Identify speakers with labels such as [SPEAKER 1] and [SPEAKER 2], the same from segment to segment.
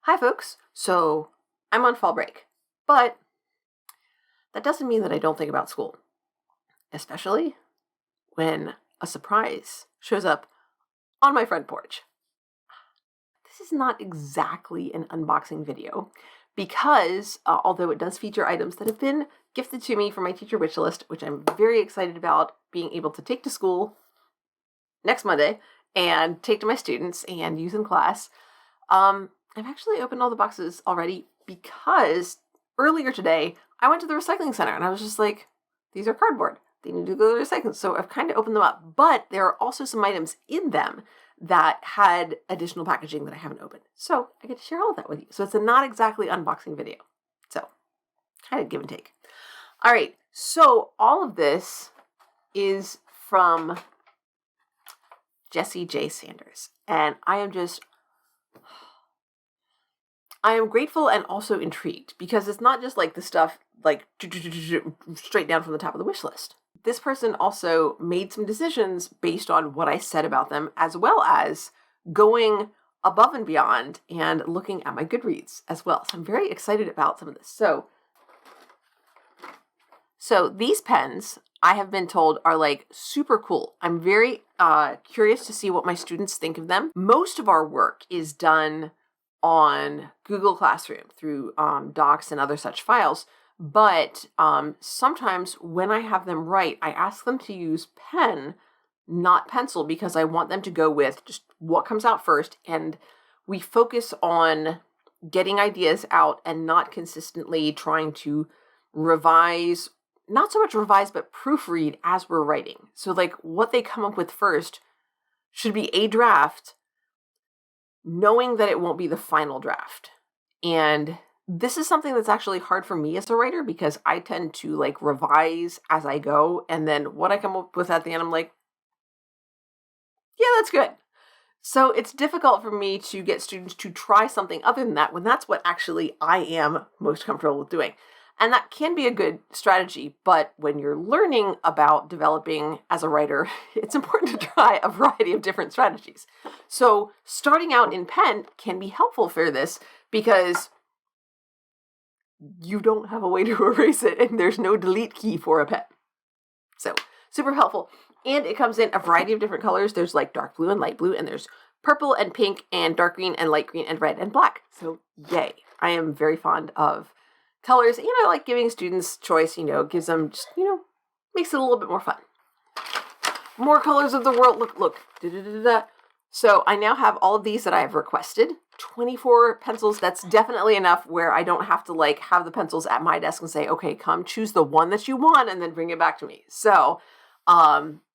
[SPEAKER 1] Hi folks, so I'm on fall break, but that doesn't mean that I don't think about school, especially when a surprise shows up on my front porch. This is not exactly an unboxing video because although it does feature items that have been gifted to me from my teacher wish list, which I'm very excited about being able to take to school next Monday and take to my students and use in class, I've actually opened all the boxes already because earlier today I went to the recycling center and I was just like, these are cardboard. They need to go to the recycling. So I've kind of opened them up, but there are also some items in them that had additional packaging that I haven't opened. So I get to share all of that with you. So it's a not exactly unboxing video. So kind of give and take. All right. So all of this is from Jessie J. Sanders. And I am grateful and also intrigued because it's not just like the stuff like straight down from the top of the wish list. This person also made some decisions based on what I said about them, as well as going above and beyond and looking at my Goodreads as well. So I'm very excited about some of this. So these pens, I have been told, are like super cool. I'm very curious to see what my students think of them. Most of our work is done on Google Classroom through docs and other such files. But sometimes when I have them write, I ask them to use pen, not pencil, because I want them to go with just what comes out first. And we focus on getting ideas out and not consistently trying to revise, not so much revise, but proofread as we're writing. So like what they come up with first should be a draft, knowing that it won't be the final draft. And this is something that's actually hard for me as a writer because I tend to like revise as I go. And then what I come up with at the end, I'm like, yeah, that's good. So it's difficult for me to get students to try something other than that when that's what actually I am most comfortable with doing. And that can be a good strategy, but when you're learning about developing as a writer, it's important to try a variety of different strategies. So starting out in pen can be helpful for this because you don't have a way to erase it and there's no delete key for a pen. So super helpful. And it comes in a variety of different colors. There's like dark blue and light blue, and there's purple and pink and dark green and light green and red and black. So yay. I am very fond of colors, and I like giving students choice, gives them just, makes it a little bit more fun. More colors of the world. Look. Da-da-da-da-da. So I now have all of these that I have requested. 24 pencils. That's definitely enough where I don't have to like have the pencils at my desk and say, okay, come choose the one that you want and then bring it back to me. So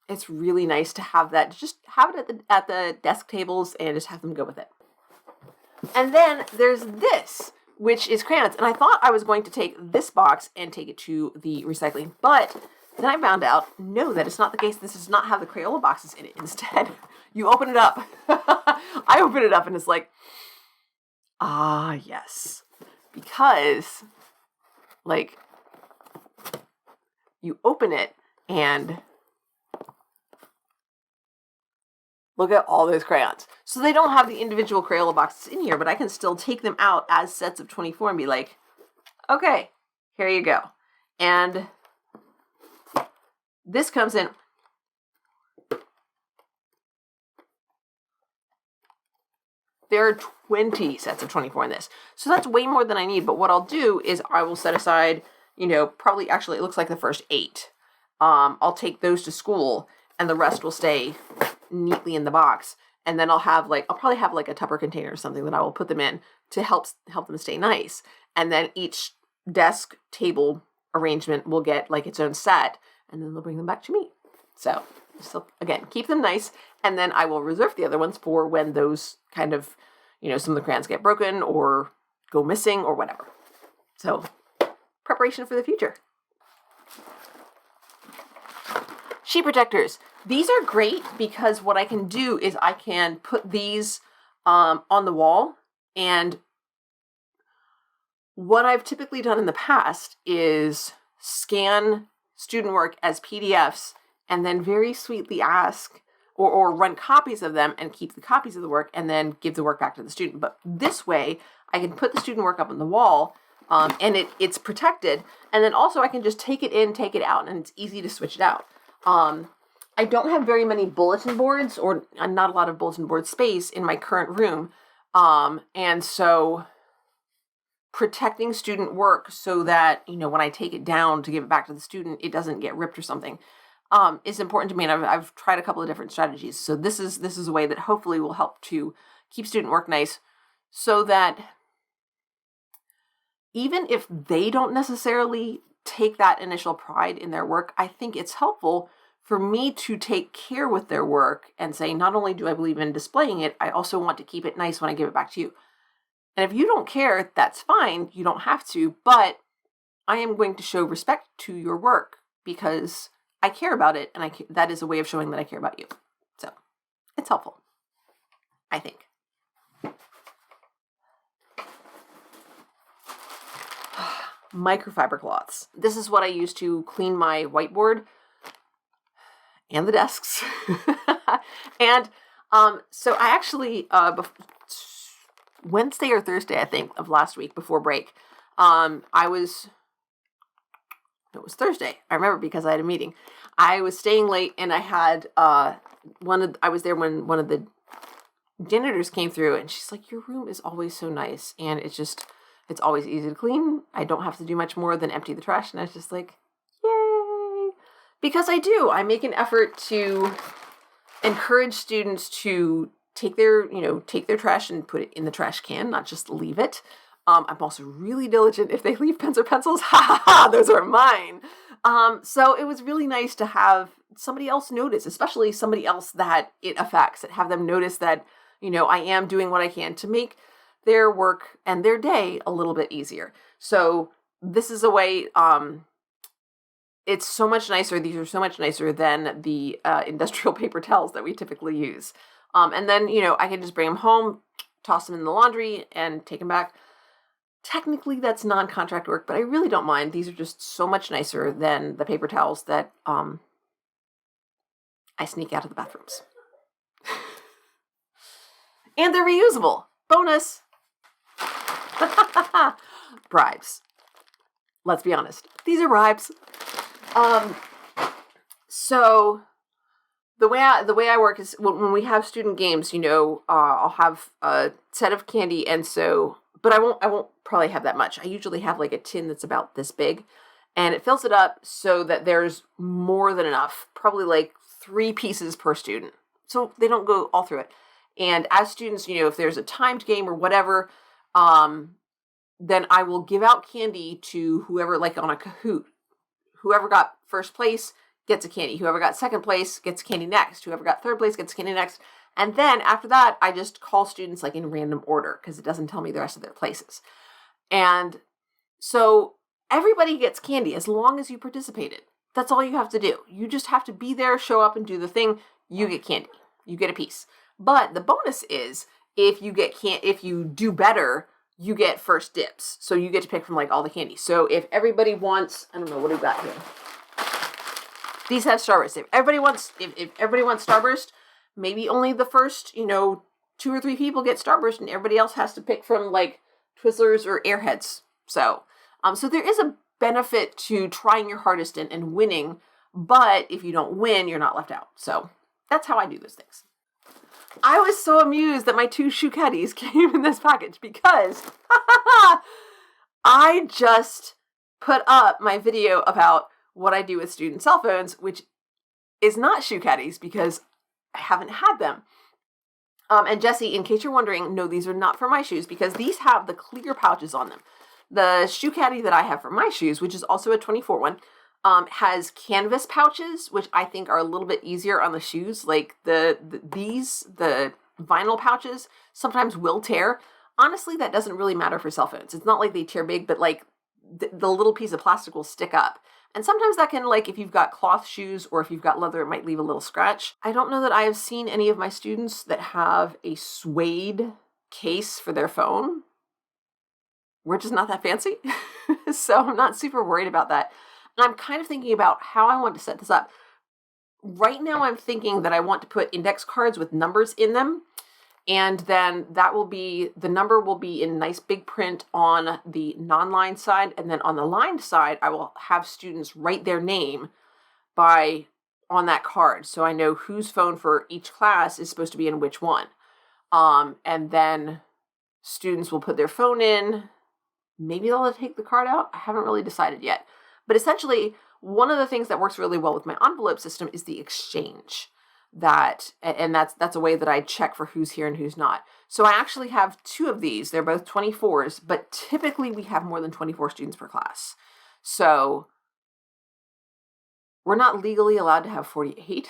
[SPEAKER 1] it's really nice to have that, just have it at the desk tables and just have them go with it. And then there's this, which is crayons. And I thought I was going to take this box and take it to the recycling, but then I found out, no, that is not the case. This does not have the Crayola boxes in it. Instead, you open it up. I open it up and it's like, yes. Because, like, you open it and look at all those crayons. So they don't have the individual Crayola boxes in here, but I can still take them out as sets of 24 and be like, okay, here you go. And this comes in. There are 20 sets of 24 in this. So that's way more than I need. But what I'll do is I will set aside, probably actually it looks like the first 8. I'll take those to school and the rest will stay neatly in the box. And then I'll probably have like a Tupper container or something that I will put them in to help them stay nice. And then each desk table arrangement will get like its own set and then they'll bring them back to me. So again, keep them nice. And then I will reserve the other ones for when those kind of, some of the crayons get broken or go missing or whatever. So preparation for the future. Sheet protectors. These are great because what I can do is I can put these on the wall. And what I've typically done in the past is scan student work as PDFs and then very sweetly ask, or run copies of them and keep the copies of the work and then give the work back to the student. But this way, I can put the student work up on the wall, and it's protected. And then also I can just take it in, take it out, and it's easy to switch it out. I don't have very many bulletin boards, or not a lot of bulletin board space in my current room. And so protecting student work so that, when I take it down to give it back to the student, it doesn't get ripped or something, is important to me. And I've tried a couple of different strategies. So this is a way that hopefully will help to keep student work nice, so that even if they don't necessarily take that initial pride in their work, I think it's helpful for me to take care with their work and say, not only do I believe in displaying it, I also want to keep it nice when I give it back to you. And if you don't care, that's fine. You don't have to, but I am going to show respect to your work because I care about it, and that is a way of showing that I care about you. So it's helpful, I think. Microfiber cloths. This is what I use to clean my whiteboard and the desks. And so I actually, Wednesday or Thursday, I think, of last week before break, it was Thursday. I remember because I had a meeting. I was staying late, and I had I was there when one of the janitors came through, and she's like, "Your room is always so nice, and it's always easy to clean. I don't have to do much more than empty the trash." And I was just like, yay! Because I make an effort to encourage students to take their trash and put it in the trash can, not just leave it. I'm also really diligent if they leave pens or pencils. Ha ha ha! Those are mine. So it was really nice to have somebody else notice, especially somebody else that it affects, and have them notice that, I am doing what I can to make their work and their day a little bit easier. So this is a way, it's so much nicer. These are so much nicer than the industrial paper towels that we typically use. And then, I can just bring them home, toss them in the laundry, and take them back. Technically, that's non-contract work, but I really don't mind. These are just so much nicer than the paper towels that I sneak out of the bathrooms. And they're reusable. Bonus! Bribes. Let's be honest. These are bribes. So the way I work is when we have student games, I'll have a set of candy, but I won't probably have that much. I usually have like a tin that's about this big, and it fills it up so that there's more than enough, probably like 3 pieces per student, so they don't go all through it. And as students, if there's a timed game or whatever, then I will give out candy to whoever, like on a Kahoot. Whoever got first place gets a candy. Whoever got second place gets candy next. Whoever got third place gets candy next. And then after that, I just call students like in random order because it doesn't tell me the rest of their places. And so everybody gets candy as long as you participated. That's all you have to do. You just have to be there, show up, and do the thing. You get candy. You get a piece. But the bonus is if you do better, you get first dibs. So you get to pick from like all the candy. So if everybody wants, I don't know, what do we got here? These have Starburst. If everybody wants Starburst, maybe only the first, 2 or 3 people get Starburst, and everybody else has to pick from like Twizzlers or Airheads. So there is a benefit to trying your hardest and winning, but if you don't win, you're not left out. So that's how I do those things. I was so amused that my 2 shoe caddies came in this package because I just put up my video about what I do with student cell phones, which is not shoe caddies because I haven't had them. And Jesse, in case you're wondering, no, these are not for my shoes because these have the clear pouches on them. The shoe caddy that I have for my shoes, which is also a 24 one, has canvas pouches, which I think are a little bit easier on the shoes. Like the vinyl pouches sometimes will tear. Honestly, that doesn't really matter for cell phones. It's not like they tear big, but like the little piece of plastic will stick up. And sometimes that can, like if you've got cloth shoes or if you've got leather, it might leave a little scratch. I don't know that I have seen any of my students that have a suede case for their phone. We're just not that fancy. So I'm not super worried about that. And I'm kind of thinking about how I want to set this up. right now I'm thinking that I want to put index cards with numbers in them. And then the number will be in nice big print on the non-lined side. And then on the lined side, I will have students write their name on that card. So I know whose phone for each class is supposed to be in which one. And then students will put their phone in. Maybe they'll take the card out. I haven't really decided yet. But essentially, one of the things that works really well with my envelope system is the exchange. That's a way that I check for who's here and who's not. So I actually have 2 of these. They're both 24s, but typically we have more than 24 students per class. So we're not legally allowed to have 48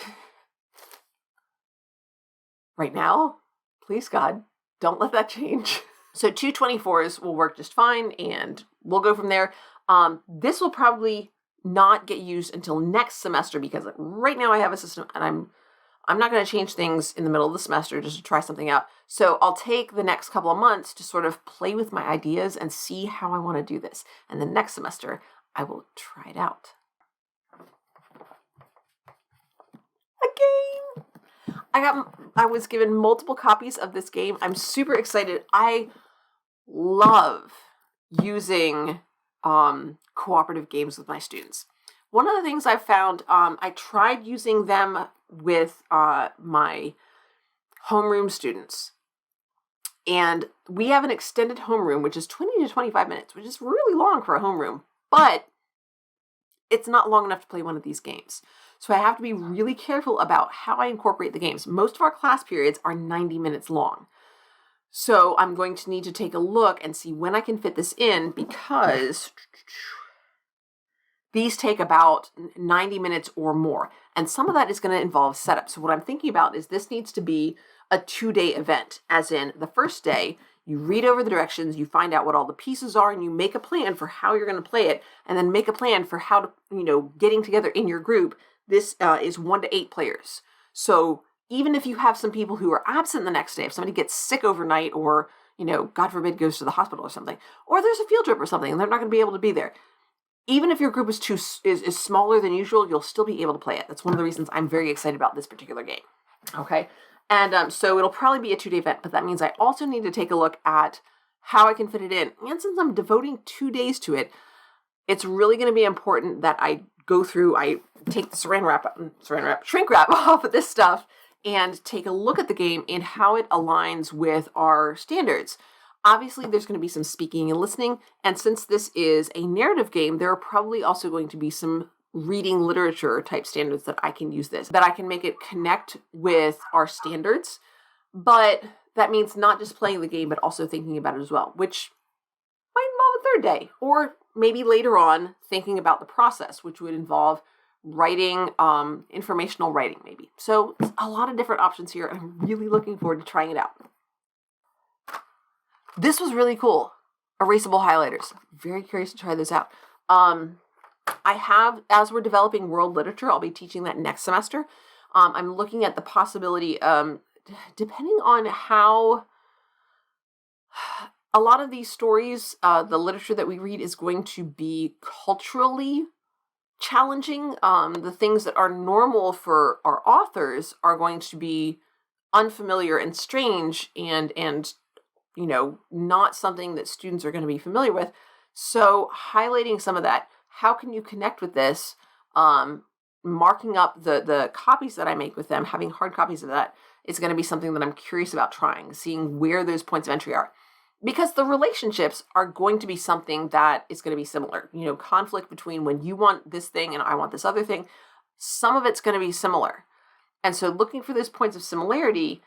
[SPEAKER 1] right now. Please God, don't let that change. So 2 24s will work just fine, and we'll go from there. This will probably not get used until next semester, because right now I have a system and I'm not going to change things in the middle of the semester just to try something out. So I'll take the next couple of months to sort of play with my ideas and see how I want to do this. And the next semester, I will try it out. A game! I was given multiple copies of this game. I'm super excited. I love using cooperative games with my students. One of the things I've found, I tried using them with my homeroom students. And we have an extended homeroom, which is 20 to 25 minutes, which is really long for a homeroom, but it's not long enough to play one of these games. So I have to be really careful about how I incorporate the games. Most of our class periods are 90 minutes long. So I'm going to need to take a look and see when I can fit this in, because these take about 90 minutes or more. And some of that is going to involve setup. So what I'm thinking about is this needs to be a 2-day event, as in the first day, you read over the directions, you find out what all the pieces are, and you make a plan for how you're going to play it, and then make a plan for how to, getting together in your group. This is 1 to 8 players. So even if you have some people who are absent the next day, if somebody gets sick overnight, or, God forbid, goes to the hospital or something, or there's a field trip or something, and they're not going to be able to be there, even if your group is smaller than usual, you'll still be able to play it. That's one of the reasons I'm very excited about this particular game. Okay? And so it'll probably be a 2-day event, but that means I also need to take a look at how I can fit it in. And since I'm devoting 2 days to it, it's really going to be important that I take the shrink wrap off of this stuff and take a look at the game and how it aligns with our standards. Obviously, there's going to be some speaking and listening, and since this is a narrative game, there are probably also going to be some reading literature type standards that I can use that I can make it connect with our standards. But that means not just playing the game, but also thinking about it as well, which might involve a 3rd day, or maybe later on thinking about the process, which would involve writing, informational writing maybe. So a lot of different options here. I'm really looking forward to trying it out. This was really cool. Erasable highlighters. Very curious to try those out. I have, as we're developing world literature, I'll be teaching that next semester. I'm looking at the possibility, depending on how a lot of these stories, the literature that we read is going to be culturally challenging. The things that are normal for our authors are going to be unfamiliar and strange and not something that students are going to be familiar with. So highlighting some of that, how can you connect with this? Marking up the copies that I make with them, having hard copies of that is going to be something that I'm curious about trying, seeing where those points of entry are. Because the relationships are going to be something that is going to be similar. Conflict between when you want this thing and I want this other thing, some of it's going to be similar. And so looking for those points of similarity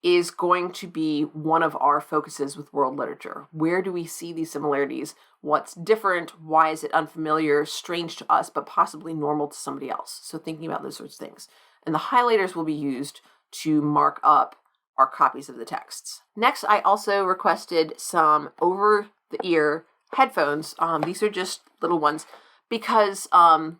[SPEAKER 1] is going to be one of our focuses with world literature. Where do we see these similarities? What's different? Why is it unfamiliar, strange to us, but possibly normal to somebody else? So thinking about those sorts of things. And the highlighters will be used to mark up our copies of the texts. Next, I also requested some over-the-ear headphones. These are just little ones because I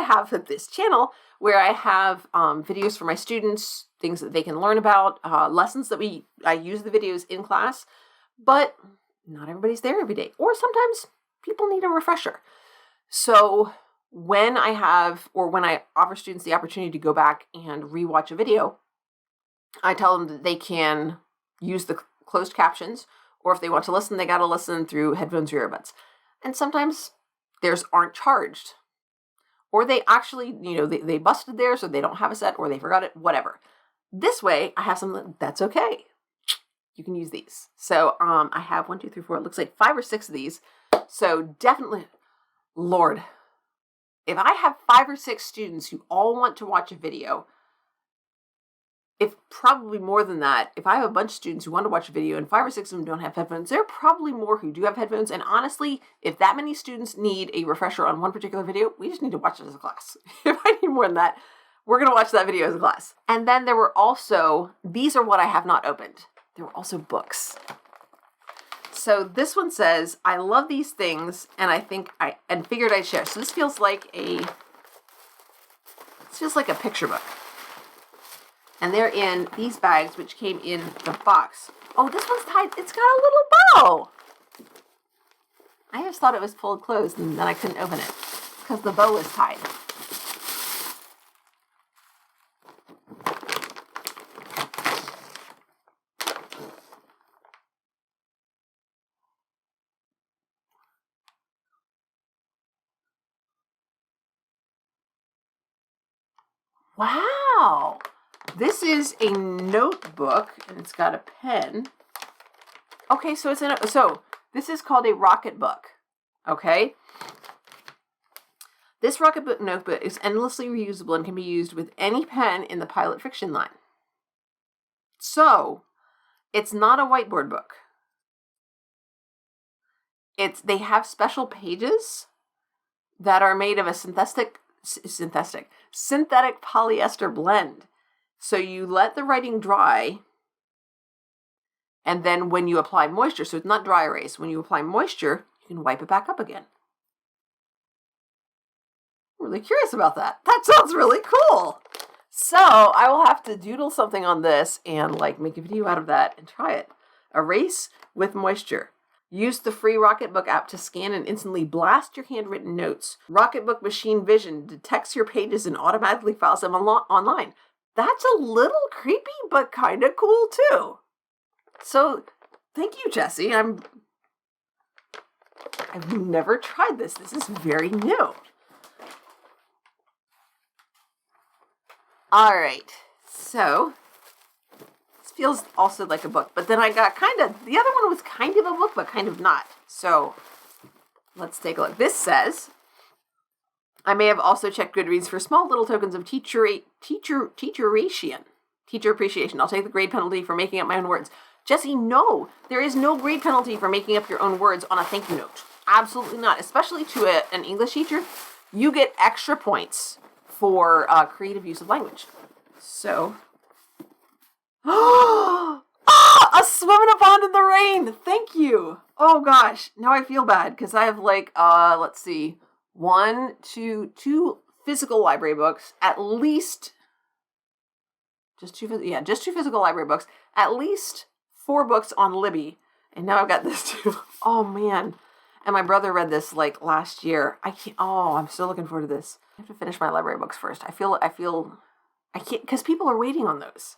[SPEAKER 1] have this channel where I have videos for my students, things that they can learn about, lessons that I use the videos in class, but not everybody's there every day. Or sometimes people need a refresher. So when I offer students the opportunity to go back and rewatch a video, I tell them that they can use the closed captions, or if they want to listen, they got to listen through headphones or earbuds. And sometimes theirs aren't charged, or they actually, they busted theirs, or they don't have a set, or they forgot it, whatever. This way, I have something that's okay. You can use these. So I have 1, 2, 3, 4. It looks like 5 or 6 of these. So definitely, Lord, if I have 5 or 6 students who all want to watch a video, if probably more than that, if I have a bunch of students who want to watch a video and 5 or 6 of them don't have headphones, there are probably more who do have headphones. And honestly, if that many students need a refresher on one particular video, we just need to watch it as a class. If I need more than that, we're going to watch that video as a class. And then there were also, these are what I have not opened. There were also books. So this one says, I love these things, and figured I'd share. So this feels like a picture book. And they're in these bags, which came in the box. Oh, this one's tied. It's got a little bow. I just thought it was pulled closed, and then I couldn't open it because the bow was tied. Wow. This is a notebook, and it's got a pen. Okay, so this is called a Rocket Book. Okay? This Rocket Book notebook is endlessly reusable and can be used with any pen in the Pilot Fiction line. So, it's not a whiteboard book. They have special pages that are made of a synthetic polyester blend. So you let the writing dry, and then when you apply moisture, so it's not dry erase, when you apply moisture, you can wipe it back up again. I'm really curious about that. That sounds really cool. So I will have to doodle something on this and make a video out of that and try it. Erase with moisture. Use the free Rocketbook app to scan and instantly blast your handwritten notes. Rocketbook Machine Vision detects your pages and automatically files them online. That's a little creepy, but kind of cool too. So, thank you, Jessie. I've never tried this. This is very new. All right, so this feels also like a book, but then I got the other one was kind of a book, but kind of not. So let's take a look. This says, I may have also checked Goodreads for small little tokens of teacher appreciation. I'll take the grade penalty for making up my own words. Jessie, no, there is no grade penalty for making up your own words on a thank you note. Absolutely not. Especially to an English teacher, you get extra points for creative use of language. So, a swim in a pond in the rain. Thank you. Oh gosh, now I feel bad because I have let's see, 2 physical library books, at least. Just two physical library books, at least 4 books on Libby, and now I've got this too. Oh man. And my brother read this last year. I'm still looking forward to this. I have to finish my library books first. I feel I can't, because people are waiting on those.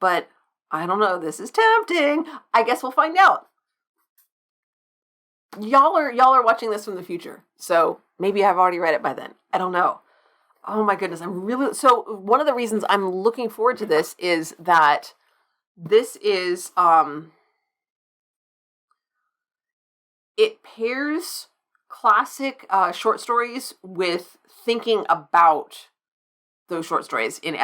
[SPEAKER 1] But I don't know, this is tempting. I guess we'll find out. Y'all are watching this from the future, so maybe I've already read it by then. I don't know. Oh my goodness, so one of the reasons I'm looking forward to this is that this is, it pairs classic short stories with thinking about those short stories in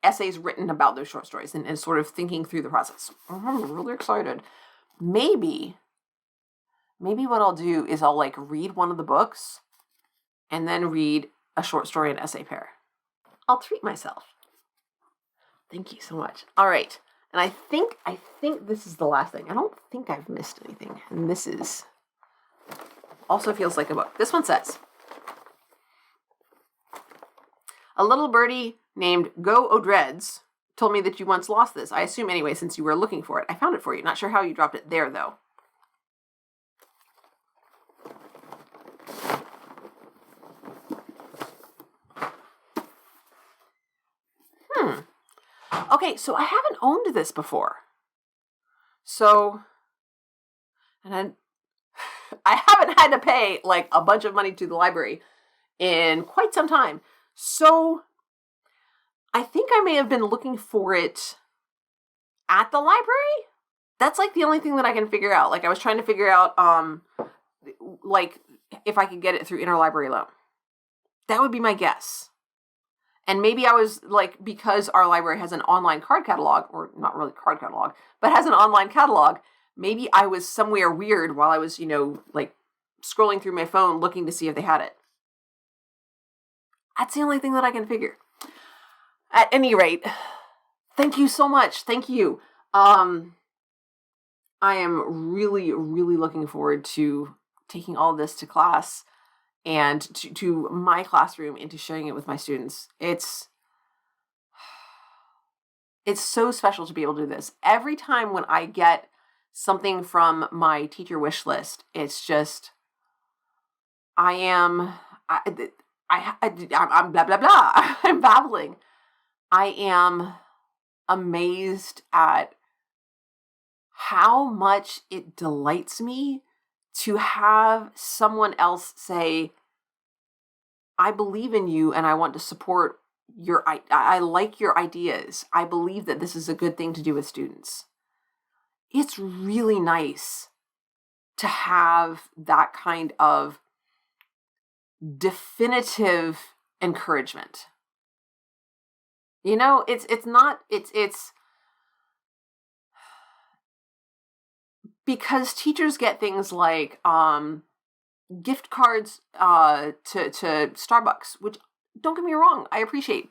[SPEAKER 1] essays written about those short stories and sort of thinking through the process. I'm really excited. Maybe what I'll do is I'll read one of the books and then read a short story and essay pair. I'll treat myself. Thank you so much. All right. And I think this is the last thing. I don't think I've missed anything. And this is also feels like a book. This one says, a little birdie named Go O'Dreads told me that you once lost this. I assume anyway, since you were looking for it. I found it for you. Not sure how you dropped it there, though. Okay, so I haven't owned this before. So, and I haven't had to pay like a bunch of money to the library in quite some time. So, I think I may have been looking for it at the library. That's like the only thing that I can figure out. Like I was trying to figure out like if I could get it through interlibrary loan. That would be my guess. And maybe I was like, because our library has an online card catalog, or not really card catalog, but has an online catalog, maybe I was somewhere weird while I was, like scrolling through my phone looking to see if they had it. That's the only thing that I can figure. At any rate, thank you so much. Thank you. I am really, really looking forward to taking all of this to class and to my classroom and to sharing it with my students. It's so special to be able to do this. Every time when I get something from my teacher wish list, it's just, I'm blah, blah, blah. I'm babbling. I am amazed at how much it delights me to have someone else say, I believe in you and I want to support I like your ideas. I believe that this is a good thing to do with students. It's really nice to have that kind of definitive encouragement. It's because teachers get things like gift cards to Starbucks, which, don't get me wrong, I appreciate.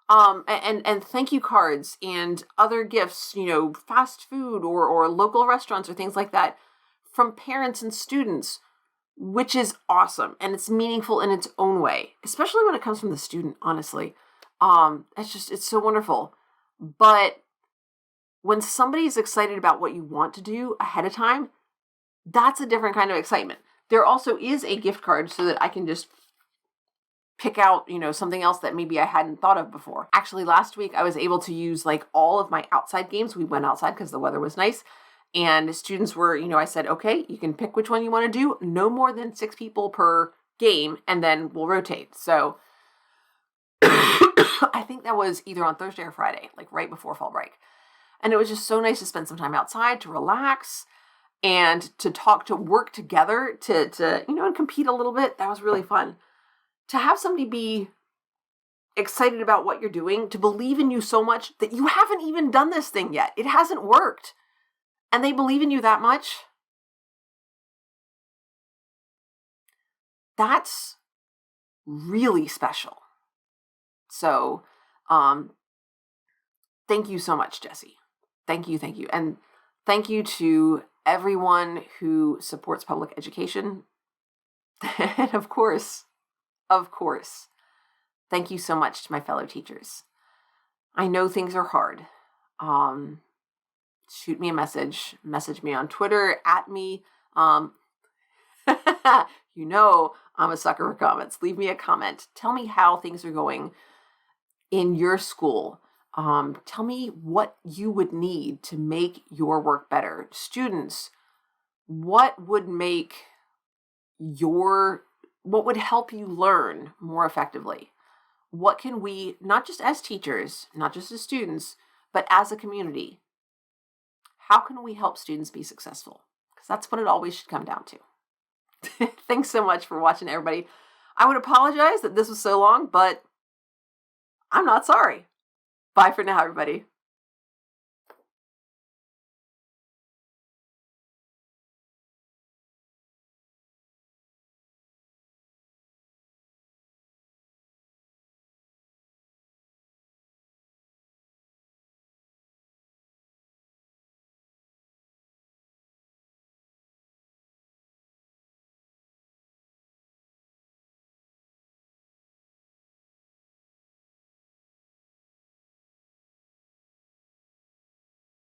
[SPEAKER 1] And thank you cards and other gifts, fast food or local restaurants or things like that from parents and students, which is awesome. And it's meaningful in its own way, especially when it comes from the student, honestly. It's so wonderful. But when somebody's excited about what you want to do ahead of time, that's a different kind of excitement. There also is a gift card so that I can just pick out, something else that maybe I hadn't thought of before. Actually, last week I was able to use like all of my outside games. We went outside because the weather was nice. And students were, I said, okay, you can pick which one you want to do. No more than 6 people per game, and then we'll rotate. So I think that was either on Thursday or Friday, like right before fall break. And it was just so nice to spend some time outside, to relax, and to work together, to and compete a little bit. That was really fun. To have somebody be excited about what you're doing, to believe in you so much that you haven't even done this thing yet. It hasn't worked. And they believe in you that much. That's really special. So, thank you so much, Jessie. Thank you. And thank you to everyone who supports public education. And of course, thank you so much to my fellow teachers. I know things are hard. Shoot me a message me on Twitter, at me. I'm a sucker for comments. Leave me a comment. Tell me how things are going in your school. Tell me what you would need to make your work better. Students, what would help you learn more effectively? What can we, not just as teachers, not just as students, but as a community, how can we help students be successful? Because that's what it always should come down to. Thanks so much for watching, everybody. I would apologize that this was so long, but I'm not sorry. Bye for now, everybody.